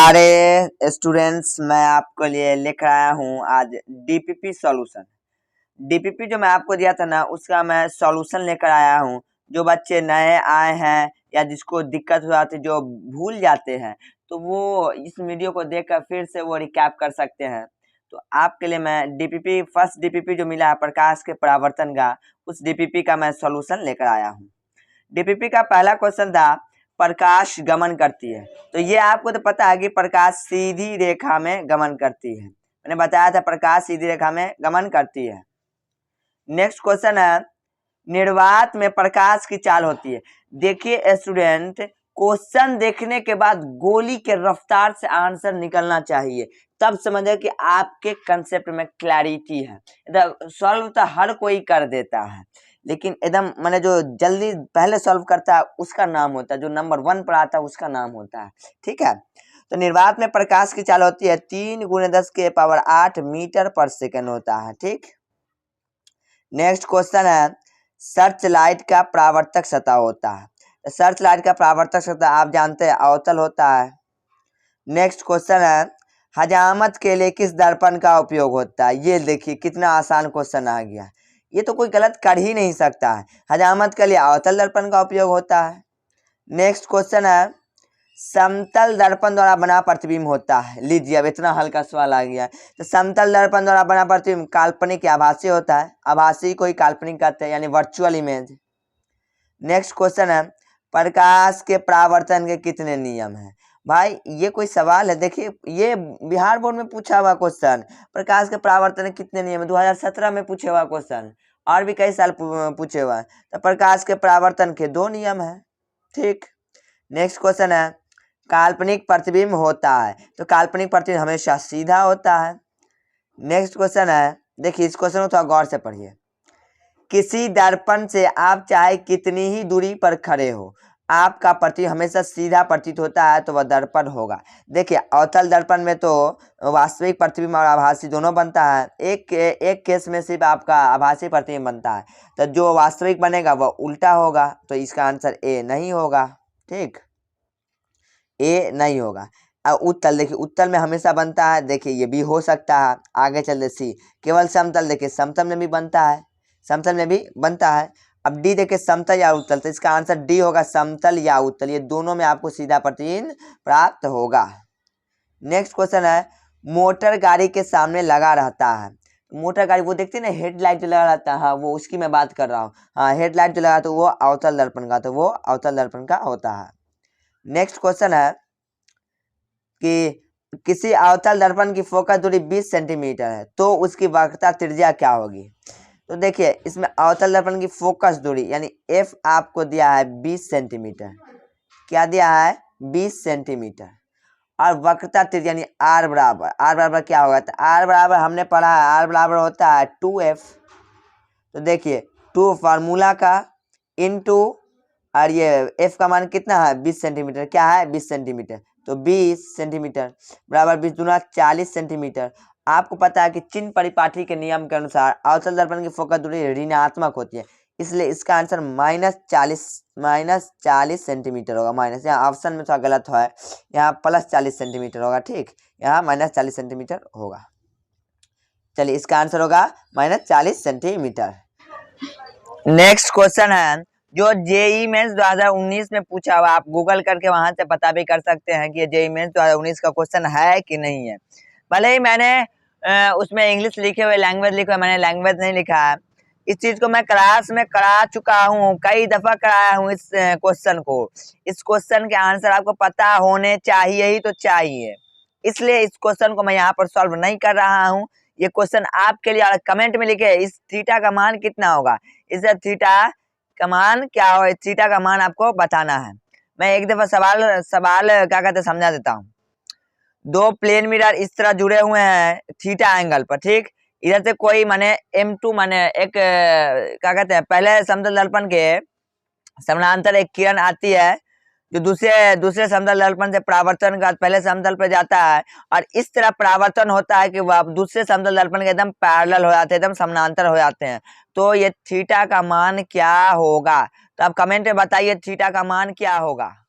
प्यारे स्टूडेंट्स, मैं आपके लिए लेकर आया हूँ आज डीपीपी सॉल्यूशन। डीपीपी जो मैं आपको दिया था ना, उसका मैं सॉल्यूशन लेकर आया हूँ। जो बच्चे नए आए हैं या जिसको दिक्कत हो जाती है, जो भूल जाते हैं, तो वो इस वीडियो को देखकर फिर से वो रिकैप कर सकते हैं। तो आपके लिए मैं डीपीपी फर्स्ट डीपीपी जो मिला है प्रकाश के परावर्तन का, उस डीपीपी का मैं सॉल्यूशन लेकर आया हूँ। डीपीपी का पहला क्वेश्चन था प्रकाश गमन करती है। तो ये आपको तो पता है कि प्रकाश सीधी रेखा में गमन करती है। मैंने बताया था प्रकाश सीधी रेखा में गमन करती है। नेक्स्ट क्वेश्चन है निर्वात में प्रकाश की चाल होती है। देखिए स्टूडेंट, क्वेश्चन देखने के बाद गोली के रफ्तार से आंसर निकलना चाहिए, तब समझे कि आपके कंसेप्ट में क्लैरिटी है। सॉल्व तो हर कोई कर देता है, लेकिन एकदम मैंने जो जल्दी पहले सॉल्व करता है उसका नाम होता है, जो नंबर 1 पर आता है उसका नाम होता है। ठीक है, तो निर्वात में प्रकाश की चाल होती है 3 × 10⁸ मीटर पर सेकेंड होता है। ठीक, नेक्स्ट क्वेश्चन है सर्च लाइट का परावर्तक सतह होता है। सर्च लाइट का परावर्तक सतह आप जानते हैं अवतल होता है। नेक्स्ट क्वेश्चन है हजामत के लिए किस दर्पण का उपयोग होता है। ये देखिए कितना आसान क्वेश्चन आ गया, ये तो कोई गलत कर ही नहीं सकता है। हजामत के लिए अवतल दर्पण का उपयोग होता है। नेक्स्ट क्वेश्चन है समतल दर्पण द्वारा बना प्रतिबिंब होता है। लीजिए अब इतना हल्का सवाल आ गया। तो समतल दर्पण द्वारा बना प्रतिबिंब काल्पनिक या आभासी होता है। आभासी को ही काल्पनिक कहते हैं, यानी वर्चुअल इमेज। नेक्स्ट क्वेश्चन है प्रकाश के परावर्तन के कितने नियम हैं। भाई ये कोई सवाल है? देखिए ये बिहार बोर्ड में पूछा हुआ क्वेश्चन, प्रकाश के परावर्तन के कितने नियम है, 2017 में पूछे हुआ क्वेश्चन, और भी कई साल पूछे हुआ है। तो प्रकाश के परावर्तन के 2 नियम है। ठीक, नेक्स्ट क्वेश्चन है काल्पनिक प्रतिबिंब होता है। तो काल्पनिक प्रतिबिंब हमेशा सीधा होता है। नेक्स्ट क्वेश्चन है, देखिए इस क्वेश्चन को थोड़ा गौर से पढ़िए। किसी दर्पण से आप चाहे कितनी ही दूरी पर खड़े हो, आपका प्रतिबिंब हमेशा सीधा प्रतीत होता है, तो वह दर्पण होगा। देखिए अवतल दर्पण में तो वास्तविक प्रतिबिंब और आभासी दोनों बनता है, एक केस में सिर्फ आपका आभासी प्रतिबिंब बनता है। तो जो वास्तविक बनेगा वह उल्टा होगा, तो इसका आंसर ए नहीं होगा। ठीक, ए नहीं होगा। उत्तल, देखिए उत्तल में हमेशा बनता है, देखिए ये भी हो सकता है। आगे चलते सी केवल समतल, देखिए समतल में भी बनता है, समतल में भी बनता है। अब डी देखिए समतल या उत्तल, तो इसका आंसर डी होगा, समतल या उत्तल, ये दोनों में आपको सीधा प्रतिबिंब प्राप्त होगा। नेक्स्ट क्वेश्चन है मोटर गाड़ी के सामने लगा रहता है। मोटर गाड़ी वो देखते हैं ना, हेडलाइट जो लगा रहता है, हाँ वो उसकी मैं बात कर रहा हूँ। हाँ हेडलाइट जो लगा तो वो अवतल दर्पण का, तो वो अवतल दर्पण का होता है। नेक्स्ट क्वेश्चन है कि किसी अवतल दर्पण की फोकस दूरी 20 सेंटीमीटर है, तो उसकी वक्रता त्रिज्या क्या होगी। तो देखिए इसमें अवतल दर्पण की फोकस दूरी यानी एफ आपको दिया है 20 सेंटीमीटर। क्या दिया है? 20 सेंटीमीटर। और वक्रता त्रिज्या यानी आर बराबर क्या होगा, तो आर बराबर हमने पढ़ा है, आर बराबर होता है 2f। तो देखिए 2 फार्मूला का इनटू, और ये f का मान कितना है 20 सेंटीमीटर, क्या है 20 सेंटीमीटर, तो 20 सेंटीमीटर बराबर 20 दूना 40 सेंटीमीटर। आपको पता है कि चिन्ह परिपाटी के नियम के अनुसार अवतल दर्पण की फोकस दूरी ऋणात्मक होती है, इसलिए इसका आंसर -40 सेंटीमीटर होगा। माइनस यहाँ ऑप्शन में थोड़ा गलत है, यहाँ +40 सेंटीमीटर होगा। ठीक, यहाँ -40 सेंटीमीटर होगा। चलिए इसका आंसर होगा -40 सेंटीमीटर। नेक्स्ट क्वेश्चन है जो जेईई मेंस 2019 में पूछा हुआ, आप गूगल करके वहां से पता भी कर सकते हैं कि ये जेईई मेंस 2019 का क्वेश्चन है कि नहीं है। भले ही मैंने उसमें इंग्लिश लिखे हुए लैंग्वेज लिखा हुआ, मैंने लैंग्वेज नहीं लिखा है। इस चीज को मैं क्लास में करा चुका हूँ, कई दफा कराया हूँ इस क्वेश्चन को। इस क्वेश्चन के आंसर आपको पता होने चाहिए ही तो चाहिए, इसलिए इस क्वेश्चन को मैं यहाँ पर सॉल्व नहीं कर रहा हूँ। ये क्वेश्चन आपके लिए, कमेंट में लिखे इस थीटा का मान कितना होगा, इस थीटा का मान क्या हो, थीटा का मान आपको बताना है। मैं एक दफा सवाल क्या कहते हैं समझा देता हूँ। 2 प्लेन मिरर इस तरह जुड़े हुए हैं थीटा एंगल पर। ठीक, इधर से कोई माने M2 माने एक क्या कहते हैं, पहले समतल दर्पण के समानांतर एक किरण आती है जो दूसरे समतल दर्पण से परावर्तन का पहले समतल पर जाता है, और इस तरह परावर्तन होता है कि वह दूसरे समतल दर्पण के एकदम पैरेलल हो जाते हैं, एकदम समानांतर हो जाते हैं। तो ये थीटा का मान क्या होगा, तो आप कमेंट में बताइए थीटा का मान क्या होगा।